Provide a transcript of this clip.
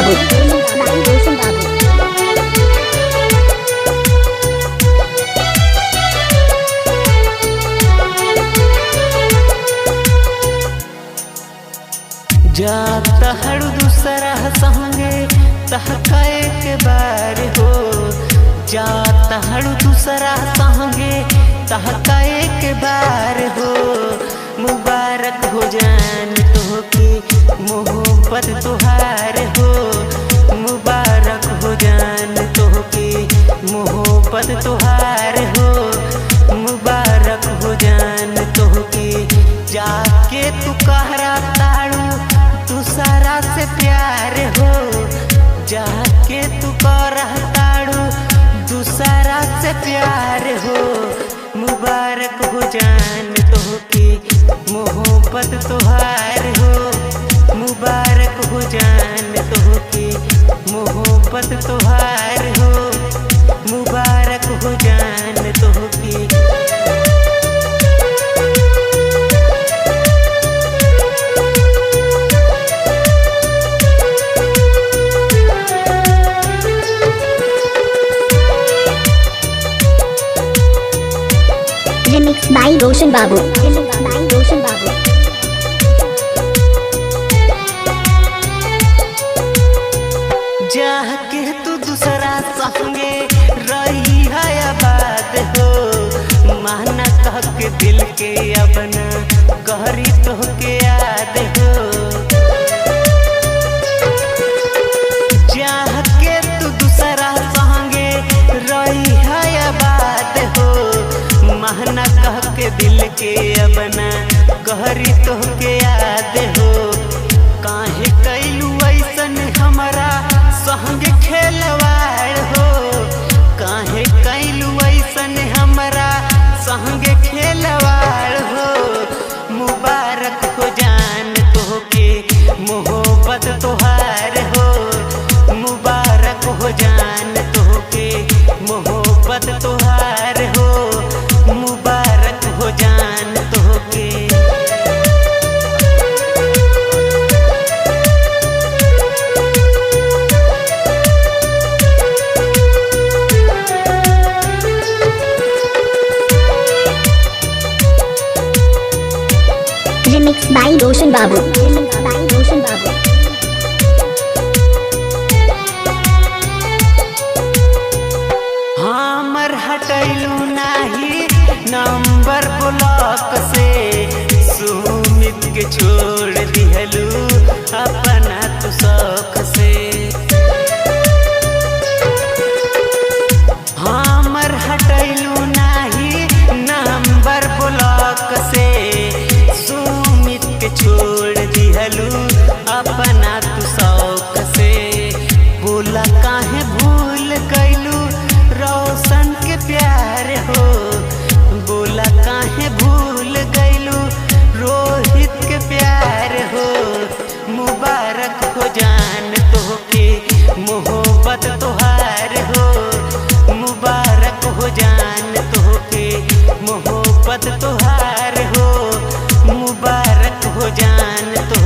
बाबू, रोशन बाबू। जाता हर दूसरा संगे तहका एक बार हो, जाता हर दूसरा संगे तहका एक बार हो। मुबारक हो जान तो की मोहब्बत तुहार हो, मुबारक हो जान तो की मोहब्बत तुहार हो, मुबारक हो जान तो की जाके तू कहरा ताड़ू दूसरा से प्यार हो, जाके तू करह ताड़ू दूसरा से प्यार हो। मुबारक हो जान तो की मोहब्बत तुहार हो, मुबारक हो जान तो की मोहब्बत तुहार हो, मुबारक हो जान तो की। रिमिक्स बाय रोशन बाबू, रोशन बाबू। जाके तू दूसरा संगे रही है आबाद हो, माना कह के दिल के अपना कहरी तो के याद हो। जाके तू दूसरा संगे रही है आबाद हो, माना कह के दिल के अपना कहरी तो के याद हो। काहे कैलू ऐसन हमारा संग खेलवाड़ हो, काहे कैलू ऐसन हमारा संग खेलवाड़ हो। मुबारक हो जान तो के मोहब्बत तुहार हो, मुबारक हो जान तो के मोहब्बत तुहार हो, मुबारक हो जान तो के। रिमिक्स बाय रोशन बाबू, रोशन बाबू। हमर हटैलू नाही नंबर ब्लॉक से, सुमित के छोड़ दिहलू अपना तू शौक से। हमर हटैलू नाही नंबर ब्लॉक से, सुमित के छोड़ दिहलू अपना तू शौक से। बोला काहे भूल गइलू रोशन के प्यार हो, बोला काहे भूल गइलू रोहित के प्यार हो। मुबारक हो जान तो के मोहब्बत तुहार हो, मुबारक हो जान तो के मोहब्बत तुहार हो, मुबारक हो जान तो